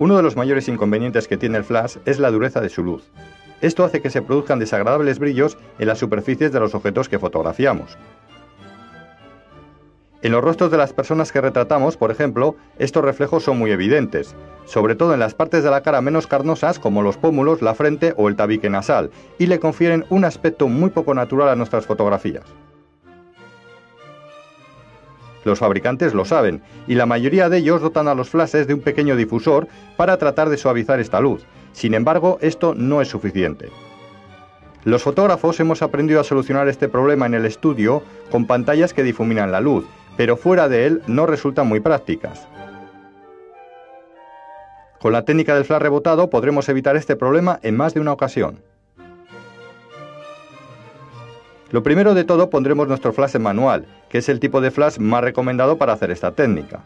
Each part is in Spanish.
Uno de los mayores inconvenientes que tiene el flash es la dureza de su luz. Esto hace que se produzcan desagradables brillos en las superficies de los objetos que fotografiamos. En los rostros de las personas que retratamos, por ejemplo, estos reflejos son muy evidentes, sobre todo en las partes de la cara menos carnosas como los pómulos, la frente o el tabique nasal, y le confieren un aspecto muy poco natural a nuestras fotografías. Los fabricantes lo saben, y la mayoría de ellos dotan a los flashes de un pequeño difusor para tratar de suavizar esta luz. Sin embargo, esto no es suficiente. Los fotógrafos hemos aprendido a solucionar este problema en el estudio con pantallas que difuminan la luz, pero fuera de él no resultan muy prácticas. Con la técnica del flash rebotado podremos evitar este problema en más de una ocasión. Lo primero de todo pondremos nuestro flash en manual, que es el tipo de flash más recomendado para hacer esta técnica.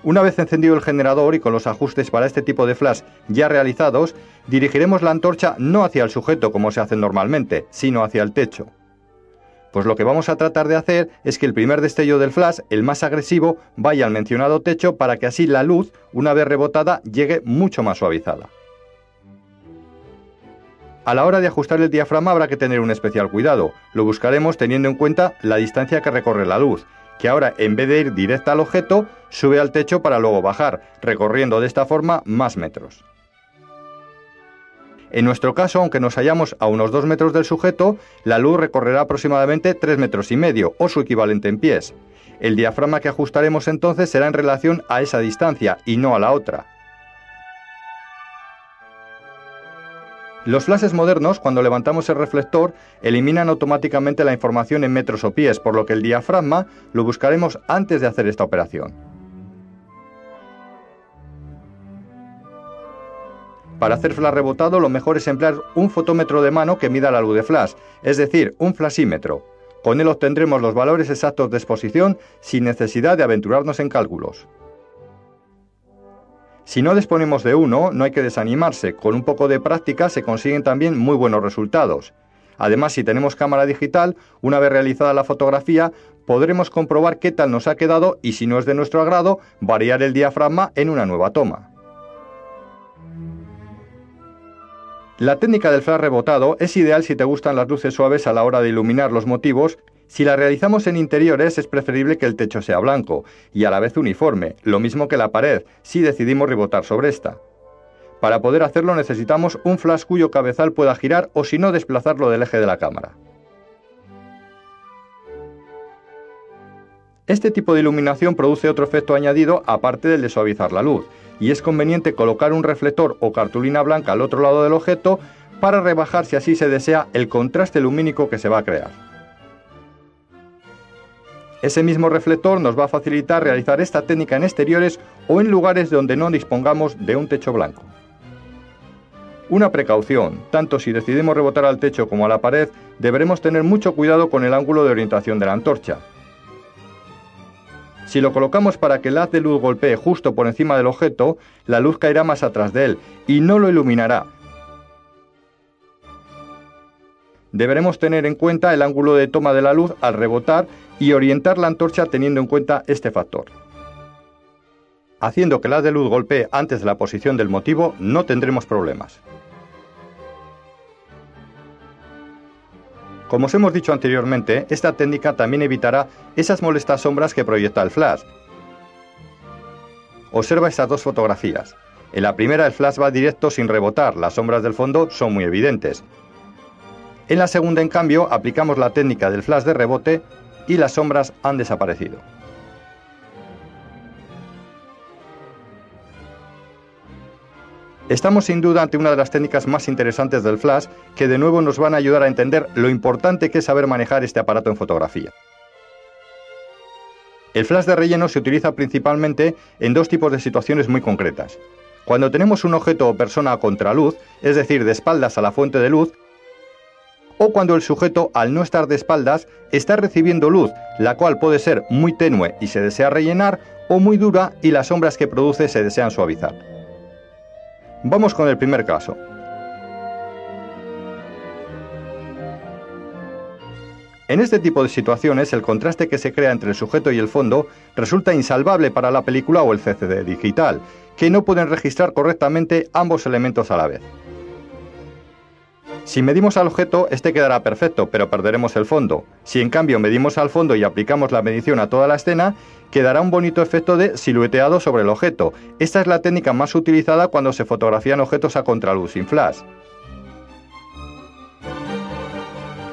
Una vez encendido el generador y con los ajustes para este tipo de flash ya realizados, dirigiremos la antorcha no hacia el sujeto como se hace normalmente, sino hacia el techo. Pues lo que vamos a tratar de hacer es que el primer destello del flash, el más agresivo, vaya al mencionado techo para que así la luz, una vez rebotada, llegue mucho más suavizada. A la hora de ajustar el diafragma habrá que tener un especial cuidado. Lo buscaremos teniendo en cuenta la distancia que recorre la luz, que ahora en vez de ir directa al objeto, sube al techo para luego bajar, recorriendo de esta forma más metros. En nuestro caso, aunque nos hallamos a unos 2 metros del sujeto, la luz recorrerá aproximadamente 3,5 metros o su equivalente en pies. El diafragma que ajustaremos entonces será en relación a esa distancia y no a la otra. Los flashes modernos, cuando levantamos el reflector, eliminan automáticamente la información en metros o pies, por lo que el diafragma lo buscaremos antes de hacer esta operación. Para hacer flash rebotado, lo mejor es emplear un fotómetro de mano que mida la luz de flash, es decir, un flashímetro. Con él obtendremos los valores exactos de exposición sin necesidad de aventurarnos en cálculos. Si no disponemos de uno, no hay que desanimarse. Con un poco de práctica se consiguen también muy buenos resultados. Además, si tenemos cámara digital, una vez realizada la fotografía, podremos comprobar qué tal nos ha quedado y, si no es de nuestro agrado, variar el diafragma en una nueva toma. La técnica del flash rebotado es ideal si te gustan las luces suaves a la hora de iluminar los motivos. Si la realizamos en interiores es preferible que el techo sea blanco y a la vez uniforme, lo mismo que la pared, si decidimos rebotar sobre esta. Para poder hacerlo necesitamos un flash cuyo cabezal pueda girar o si no desplazarlo del eje de la cámara. Este tipo de iluminación produce otro efecto añadido aparte del de suavizar la luz, y es conveniente colocar un reflector o cartulina blanca al otro lado del objeto para rebajar, si así se desea, el contraste lumínico que se va a crear. Ese mismo reflector nos va a facilitar realizar esta técnica en exteriores o en lugares donde no dispongamos de un techo blanco. Una precaución: tanto si decidimos rebotar al techo como a la pared, deberemos tener mucho cuidado con el ángulo de orientación de la antorcha. Si lo colocamos para que el haz de luz golpee justo por encima del objeto, la luz caerá más atrás de él y no lo iluminará. Deberemos tener en cuenta el ángulo de toma de la luz al rebotar y orientar la antorcha teniendo en cuenta este factor. Haciendo que el haz de luz golpee antes de la posición del motivo, no tendremos problemas. Como os hemos dicho anteriormente, esta técnica también evitará esas molestas sombras que proyecta el flash. Observa estas dos fotografías. En la primera el flash va directo sin rebotar, las sombras del fondo son muy evidentes. En la segunda, en cambio, aplicamos la técnica del flash de rebote y las sombras han desaparecido. Estamos sin duda ante una de las técnicas más interesantes del flash, que de nuevo nos van a ayudar a entender lo importante que es saber manejar este aparato en fotografía. El flash de relleno se utiliza principalmente en dos tipos de situaciones muy concretas. Cuando tenemos un objeto o persona a contraluz, es decir, de espaldas a la fuente de luz, o cuando el sujeto, al no estar de espaldas, está recibiendo luz, la cual puede ser muy tenue y se desea rellenar, o muy dura y las sombras que produce se desean suavizar. Vamos con el primer caso. En este tipo de situaciones, el contraste que se crea entre el sujeto y el fondo resulta insalvable para la película o el CCD digital, que no pueden registrar correctamente ambos elementos a la vez. Si medimos al objeto, este quedará perfecto, pero perderemos el fondo. Si en cambio medimos al fondo y aplicamos la medición a toda la escena, quedará un bonito efecto de silueteado sobre el objeto. Esta es la técnica más utilizada cuando se fotografían objetos a contraluz sin flash.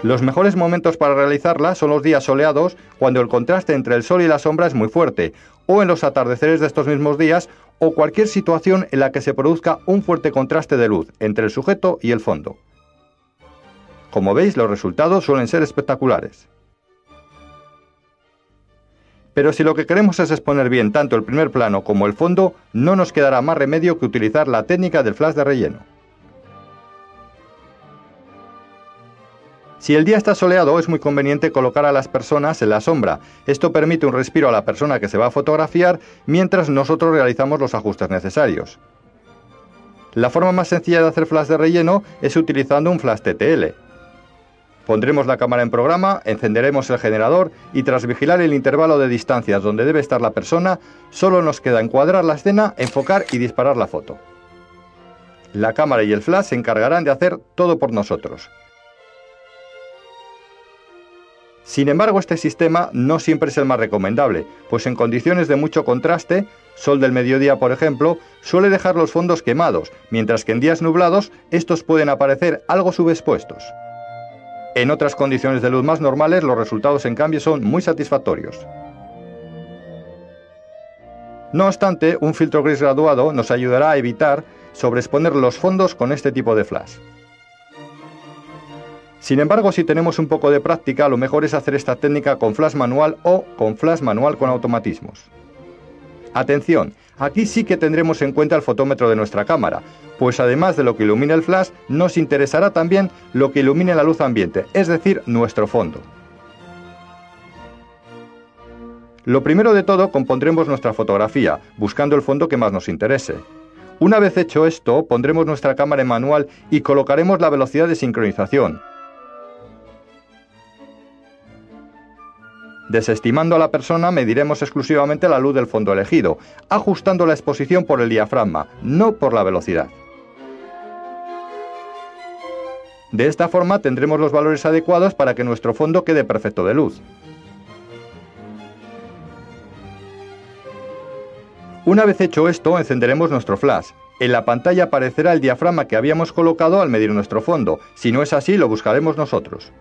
Los mejores momentos para realizarla son los días soleados, cuando el contraste entre el sol y la sombra es muy fuerte, o en los atardeceres de estos mismos días, o cualquier situación en la que se produzca un fuerte contraste de luz entre el sujeto y el fondo. Como veis, los resultados suelen ser espectaculares. Pero si lo que queremos es exponer bien tanto el primer plano como el fondo, no nos quedará más remedio que utilizar la técnica del flash de relleno. Si el día está soleado, es muy conveniente colocar a las personas en la sombra. Esto permite un respiro a la persona que se va a fotografiar mientras nosotros realizamos los ajustes necesarios. La forma más sencilla de hacer flash de relleno es utilizando un flash TTL. Pondremos la cámara en programa, encenderemos el generador y tras vigilar el intervalo de distancias donde debe estar la persona, solo nos queda encuadrar la escena, enfocar y disparar la foto. La cámara y el flash se encargarán de hacer todo por nosotros. Sin embargo, este sistema no siempre es el más recomendable, pues en condiciones de mucho contraste, sol del mediodía por ejemplo, suele dejar los fondos quemados, mientras que en días nublados estos pueden aparecer algo subexpuestos. En otras condiciones de luz más normales, los resultados en cambio son muy satisfactorios. No obstante, un filtro gris graduado nos ayudará a evitar sobreexponer los fondos con este tipo de flash. Sin embargo, si tenemos un poco de práctica, lo mejor es hacer esta técnica con flash manual o con flash manual con automatismos. Atención, aquí sí que tendremos en cuenta el fotómetro de nuestra cámara, pues además de lo que ilumina el flash, nos interesará también lo que ilumine la luz ambiente, es decir, nuestro fondo. Lo primero de todo, compondremos nuestra fotografía, buscando el fondo que más nos interese. Una vez hecho esto, pondremos nuestra cámara en manual y colocaremos la velocidad de sincronización. Desestimando a la persona, mediremos exclusivamente la luz del fondo elegido, ajustando la exposición por el diafragma, no por la velocidad. De esta forma tendremos los valores adecuados para que nuestro fondo quede perfecto de luz. Una vez hecho esto, encenderemos nuestro flash. En la pantalla aparecerá el diafragma que habíamos colocado al medir nuestro fondo. Si no es así, lo buscaremos nosotros.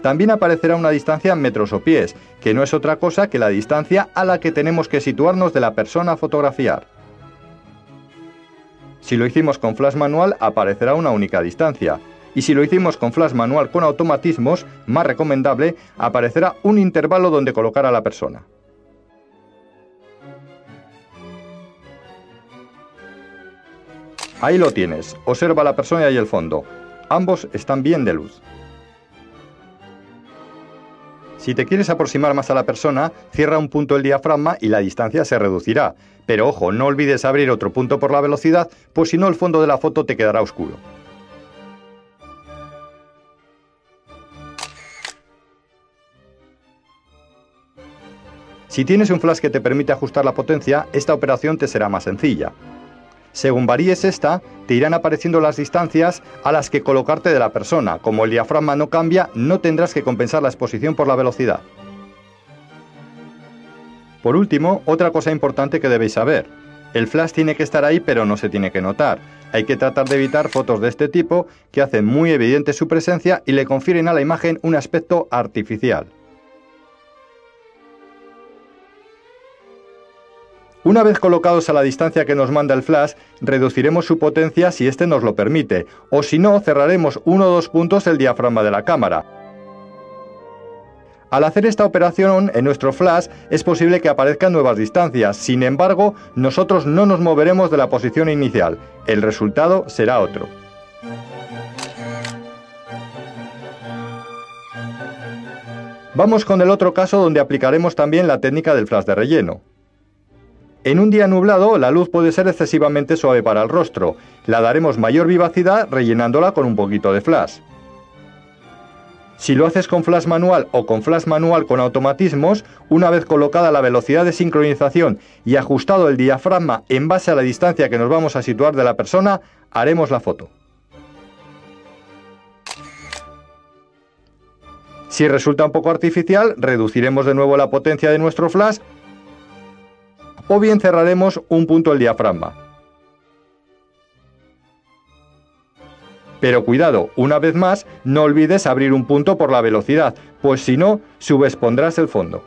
También aparecerá una distancia en metros o pies, que no es otra cosa que la distancia a la que tenemos que situarnos de la persona a fotografiar. Si lo hicimos con flash manual, aparecerá una única distancia. Y si lo hicimos con flash manual con automatismos, más recomendable, aparecerá un intervalo donde colocar a la persona. Ahí lo tienes, observa a la persona y el fondo. Ambos están bien de luz. Si te quieres aproximar más a la persona, cierra un punto el diafragma y la distancia se reducirá. Pero ojo, no olvides abrir otro punto por la velocidad, pues si no el fondo de la foto te quedará oscuro. Si tienes un flash que te permite ajustar la potencia, esta operación te será más sencilla. Según varíes esta, te irán apareciendo las distancias a las que colocarte de la persona. Como el diafragma no cambia, no tendrás que compensar la exposición por la velocidad. Por último, otra cosa importante que debéis saber. El flash tiene que estar ahí, pero no se tiene que notar. Hay que tratar de evitar fotos de este tipo que hacen muy evidente su presencia y le confieren a la imagen un aspecto artificial. Una vez colocados a la distancia que nos manda el flash, reduciremos su potencia si éste nos lo permite, o si no, cerraremos 1 o 2 puntos el diafragma de la cámara. Al hacer esta operación en nuestro flash es posible que aparezcan nuevas distancias, sin embargo, nosotros no nos moveremos de la posición inicial, el resultado será otro. Vamos con el otro caso donde aplicaremos también la técnica del flash de relleno. En un día nublado, la luz puede ser excesivamente suave para el rostro. La daremos mayor vivacidad rellenándola con un poquito de flash. Si lo haces con flash manual o con flash manual con automatismos, una vez colocada la velocidad de sincronización y ajustado el diafragma en base a la distancia que nos vamos a situar de la persona, haremos la foto. Si resulta un poco artificial, reduciremos de nuevo la potencia de nuestro flash o bien cerraremos un punto el diafragma. Pero cuidado, una vez más, no olvides abrir un punto por la velocidad, pues si no, subexpondrás el fondo.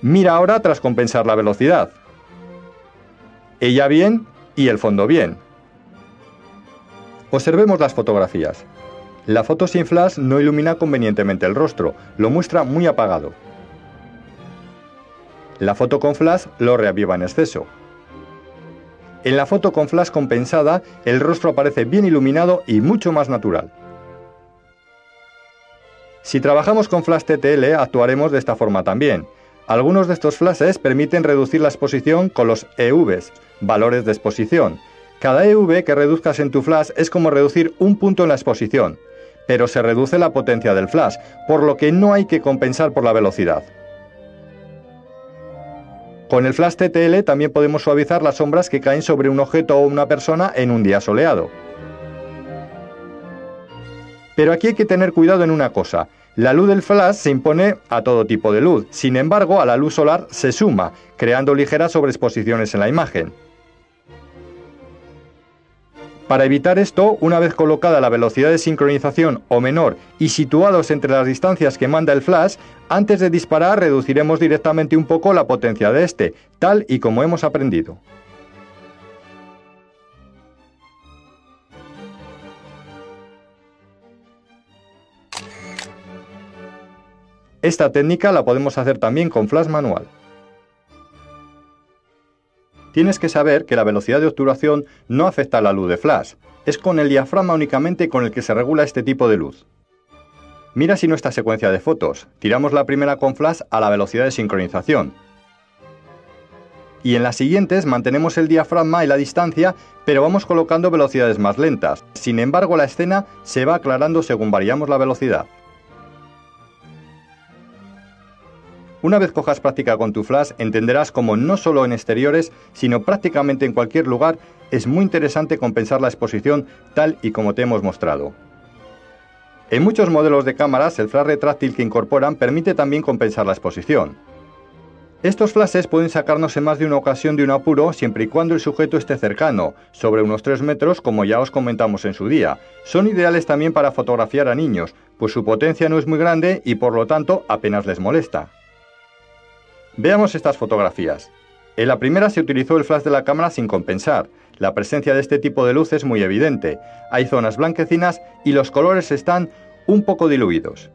Mira ahora tras compensar la velocidad. Ella bien y el fondo bien. Observemos las fotografías. La foto sin flash no ilumina convenientemente el rostro, lo muestra muy apagado. La foto con flash lo reaviva en exceso. En la foto con flash compensada, el rostro aparece bien iluminado y mucho más natural. Si trabajamos con flash TTL, actuaremos de esta forma también. Algunos de estos flashes permiten reducir la exposición con los EVs, valores de exposición. Cada EV que reduzcas en tu flash es como reducir un punto en la exposición, pero se reduce la potencia del flash, por lo que no hay que compensar por la velocidad. Con el flash TTL también podemos suavizar las sombras que caen sobre un objeto o una persona en un día soleado. Pero aquí hay que tener cuidado en una cosa. La luz del flash se impone a todo tipo de luz, sin embargo a la luz solar se suma, creando ligeras sobreexposiciones en la imagen. Para evitar esto, una vez colocada la velocidad de sincronización o menor y situados entre las distancias que manda el flash, antes de disparar reduciremos directamente un poco la potencia de este, tal y como hemos aprendido. Esta técnica la podemos hacer también con flash manual. Tienes que saber que la velocidad de obturación no afecta a la luz de flash. Es con el diafragma únicamente con el que se regula este tipo de luz. Mira si nuestra secuencia de fotos. Tiramos la primera con flash a la velocidad de sincronización. Y en las siguientes mantenemos el diafragma y la distancia, pero vamos colocando velocidades más lentas. Sin embargo, la escena se va aclarando según variamos la velocidad. Una vez cojas práctica con tu flash, entenderás cómo no solo en exteriores, sino prácticamente en cualquier lugar, es muy interesante compensar la exposición tal y como te hemos mostrado. En muchos modelos de cámaras, el flash retráctil que incorporan permite también compensar la exposición. Estos flashes pueden sacarnos en más de una ocasión de un apuro siempre y cuando el sujeto esté cercano, sobre unos 3 metros como ya os comentamos en su día. Son ideales también para fotografiar a niños, pues su potencia no es muy grande y por lo tanto apenas les molesta. Veamos estas fotografías. En la primera se utilizó el flash de la cámara sin compensar. La presencia de este tipo de luz es muy evidente. Hay zonas blanquecinas y los colores están un poco diluidos.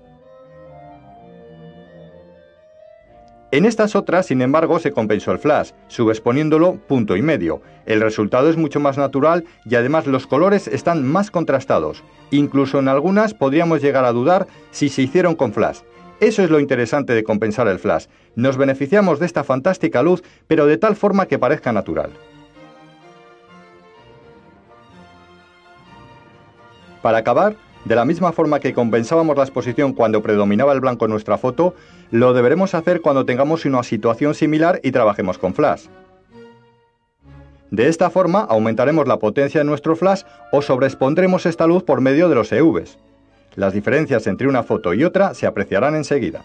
En estas otras, sin embargo, se compensó el flash, subexponiéndolo punto y medio. El resultado es mucho más natural y además los colores están más contrastados. Incluso en algunas podríamos llegar a dudar si se hicieron con flash. Eso es lo interesante de compensar el flash. Nos beneficiamos de esta fantástica luz, pero de tal forma que parezca natural. Para acabar, de la misma forma que compensábamos la exposición cuando predominaba el blanco en nuestra foto, lo deberemos hacer cuando tengamos una situación similar y trabajemos con flash. De esta forma aumentaremos la potencia de nuestro flash o sobreexpondremos esta luz por medio de los EVs. Las diferencias entre una foto y otra se apreciarán enseguida.